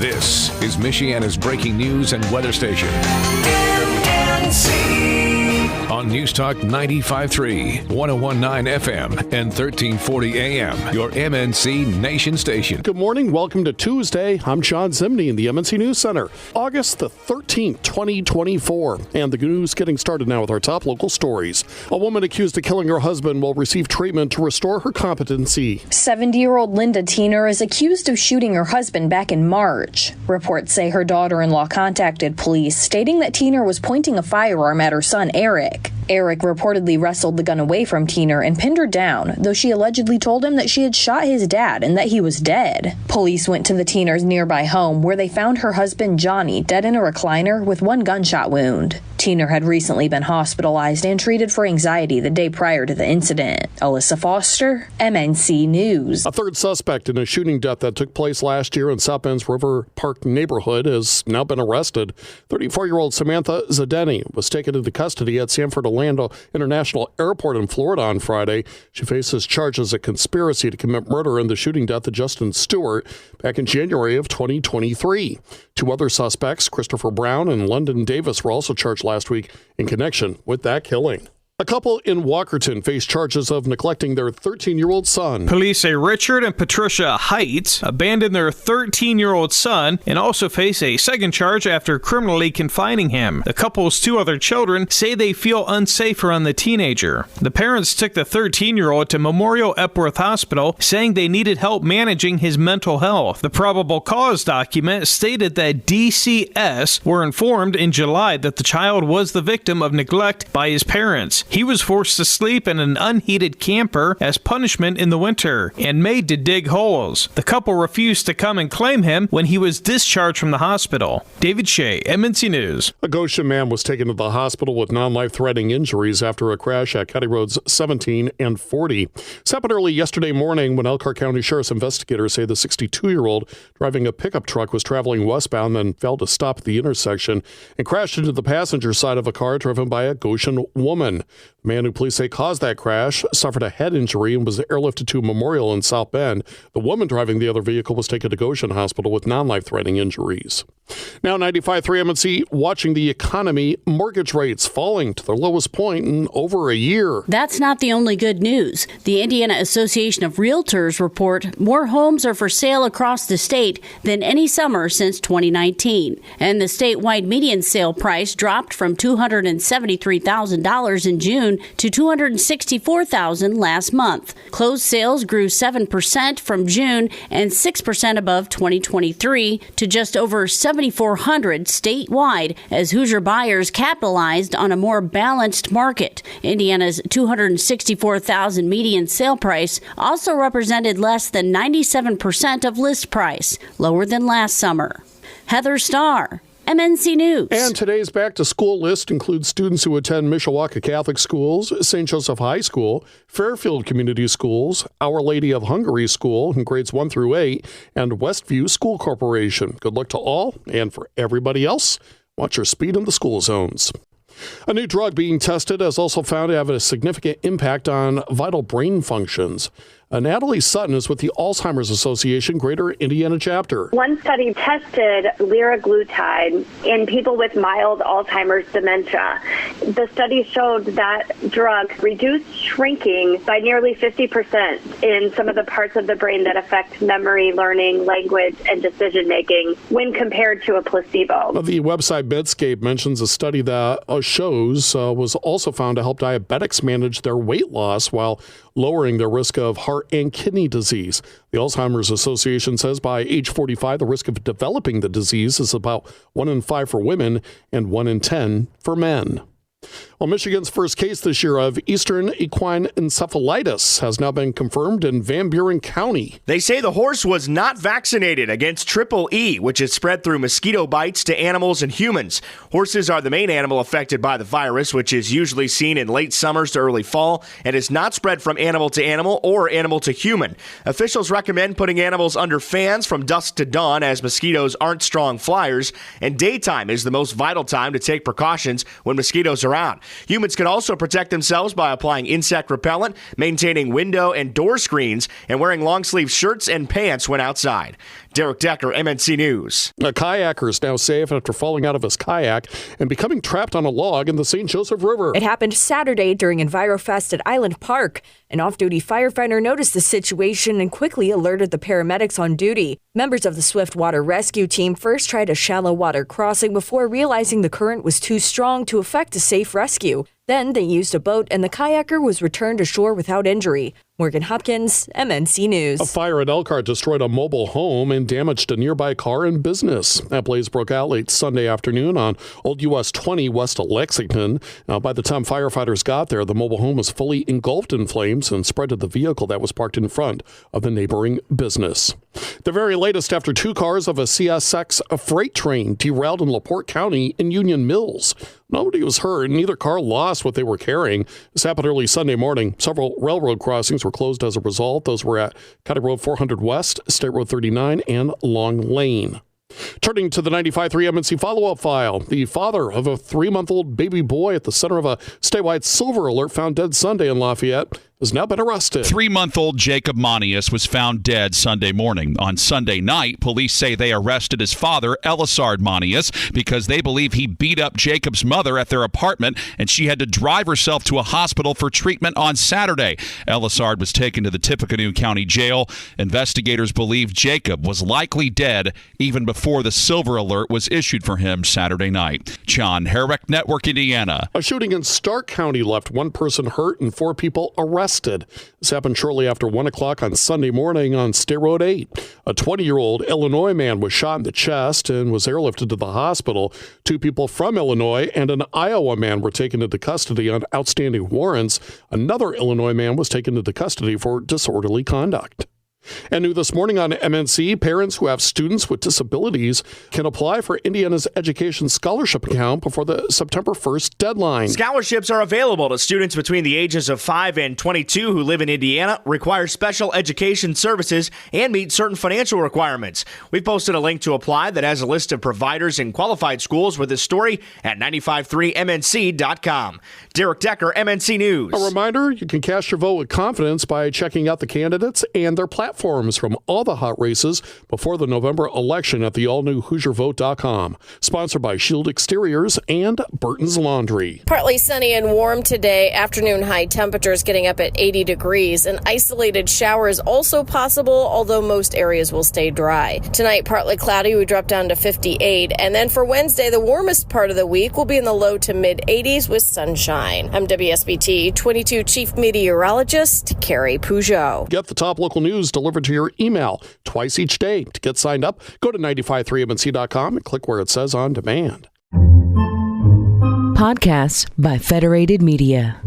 This is Michiana's breaking news and weather station. MNC. On News Talk 95.3, 101.9 FM, and 1340 AM, your MNC Nation station. Good morning. Welcome to Tuesday. I'm John Zimney in the MNC News Center. August the 13th, 2024. And the news getting started now with our top local stories. A woman accused of killing her husband will receive treatment to restore her competency. 70-year-old Linda Tiener is accused of shooting her husband back in March. Reports say her daughter-in-law contacted police, stating that Tiener was pointing a firearm at her son, Eric. Eric reportedly wrestled the gun away from Tiener and pinned her down, though she allegedly told him that she had shot his dad and that he was dead. Police went to the Tiener's nearby home, where they found her husband Johnny dead in a recliner with one gunshot wound. Tiener had recently been hospitalized and treated for anxiety the day prior to the incident. Alyssa Foster, MNC News. A third suspect in a shooting death that took place last year in South Bend's River Park neighborhood has now been arrested. 34-year-old Samantha Zadeni was taken into custody at Sanford Orlando International Airport in Florida on Friday. She faces charges of conspiracy to commit murder in the shooting death of Justin Stewart back in January of 2023. Two other suspects, Christopher Brown and London Davis, were also charged last week in connection with that killing. A couple in Walkerton face charges of neglecting their 13-year-old son. Police say Richard and Patricia Heights abandoned their 13-year-old son and also face a second charge after criminally confining him. The couple's two other children say they feel unsafe around the teenager. The parents took the 13-year-old to Memorial Epworth Hospital, saying they needed help managing his mental health. The probable cause document stated that DCS were informed in July that the child was the victim of neglect by his parents. He was forced to sleep in an unheated camper as punishment in the winter and made to dig holes. The couple refused to come and claim him when he was discharged from the hospital. David Shea, MNC News. A Goshen man was taken to the hospital with non-life-threatening injuries after a crash at County Roads 17 and 40. This happened early yesterday morning when Elkhart County Sheriff's investigators say the 62-year-old driving a pickup truck was traveling westbound, then failed to stop at the intersection and crashed into the passenger side of a car driven by a Goshen woman. The man who police say caused that crash suffered a head injury and was airlifted to Memorial in South Bend. The woman driving the other vehicle was taken to Goshen Hospital with non-life-threatening injuries. Now 95.3 MNC, watching the economy, mortgage rates falling to their lowest point in over a year. That's not the only good news. The Indiana Association of Realtors report more homes are for sale across the state than any summer since 2019. And the statewide median sale price dropped from $273,000 in June to $264,000 last month. Closed sales grew 7% from June and 6% above 2023 to just over 7,400 statewide as Hoosier buyers capitalized on a more balanced market. Indiana's $264,000 median sale price also represented less than 97% of list price, lower than last summer. Heather Starr, MNC News. And today's back-to-school list includes students who attend Mishawaka Catholic Schools, St. Joseph High School, Fairfield Community Schools, Our Lady of Hungary School in grades 1 through 8, and Westview School Corporation. Good luck to all, and for everybody else, watch your speed in the school zones. A new drug being tested has also found to have a significant impact on vital brain functions. Natalie Sutton is with the Alzheimer's Association Greater Indiana chapter. One study tested liraglutide in people with mild Alzheimer's dementia. The study showed that drug reduced shrinking by nearly 50% in some of the parts of the brain that affect memory, learning, language, and decision-making when compared to a placebo. The website Medscape mentions a study that shows was also found to help diabetics manage their weight loss while lowering their risk of heart and kidney disease. The Alzheimer's Association says by age 45, the risk of developing the disease is about 1 in 5 for women and 1 in 10 for men. Well, Michigan's first case this year of Eastern equine encephalitis has now been confirmed in Van Buren County. They say the horse was not vaccinated against Triple E, which is spread through mosquito bites to animals and humans. Horses are the main animal affected by the virus, which is usually seen in late summers to early fall and is not spread from animal to animal or animal to human. Officials recommend putting animals under fans from dusk to dawn as mosquitoes aren't strong flyers, and daytime is the most vital time to take precautions when mosquitoes are out. Humans can also protect themselves by applying insect repellent, maintaining window and door screens, and wearing long-sleeve shirts and pants when outside. Derek Decker, MNC News. A kayaker is now safe after falling out of his kayak and becoming trapped on a log in the St. Joseph River. It happened Saturday during EnviroFest at Island Park. An off-duty firefighter noticed the situation and quickly alerted the paramedics on duty. Members of the Swift Water Rescue Team first tried a shallow water crossing before realizing the current was too strong to effect a safe rescue. Then they used a boat and the kayaker was returned to shore without injury. Morgan Hopkins, MNC News. A fire at Elkhart destroyed a mobile home and damaged a nearby car and business. That blaze broke out late Sunday afternoon on Old US 20 west of Lexington. Now, by the time firefighters got there, the mobile home was fully engulfed in flames and spread to the vehicle that was parked in front of the neighboring business. The very latest after two cars of a CSX freight train derailed in LaPorte County in Union Mills. Nobody was hurt. Neither car lost what they were carrying. This happened early Sunday morning. Several railroad crossings were closed as a result. Those were at County Road 400 West, State Road 39, and Long Lane. Turning to the 95.3 MNC follow-up file, the father of a 3-month-old baby boy at the center of a statewide silver alert found dead Sunday in Lafayette has now been arrested. 3-month-old Jacob Monius was found dead Sunday morning. On Sunday night, police say they arrested his father, Elisard Monius, because they believe he beat up Jacob's mother at their apartment, and she had to drive herself to a hospital for treatment on Saturday. Elisard was taken to the Tippecanoe County Jail. Investigators believe Jacob was likely dead even before the silver alert was issued for him Saturday night. John Herrick, Network Indiana. A shooting in Stark County left one person hurt and 4 people arrested. This happened shortly after 1 o'clock on Sunday morning on State Road 8. A 20-year-old Illinois man was shot in the chest and was airlifted to the hospital. 2 people from Illinois and an Iowa man were taken into custody on outstanding warrants. Another Illinois man was taken into custody for disorderly conduct. And new this morning on MNC, parents who have students with disabilities can apply for Indiana's Education Scholarship Account before the September 1st deadline. Scholarships are available to students between the ages of 5 and 22 who live in Indiana, require special education services, and meet certain financial requirements. We've posted a link to apply that has a list of providers in qualified schools with this story at 953mnc.com. Derek Decker, MNC News. A reminder, you can cast your vote with confidence by checking out the candidates and their platforms from all the hot races before the November election at the all-new HoosierVote.com. Sponsored by Shield Exteriors and Burton's Laundry. Partly sunny and warm today. Afternoon high temperatures getting up at 80 degrees. An isolated shower is also possible, although most areas will stay dry. Tonight, partly cloudy. We drop down to 58. And then for Wednesday, the warmest part of the week will be in the low to mid-80s with sunshine. I'm WSBT 22 Chief Meteorologist Carrie Peugeot. Get the top local news delivered to your email twice each day. To get signed up, go to 953mnc.com and click where it says on demand. Podcasts by Federated Media.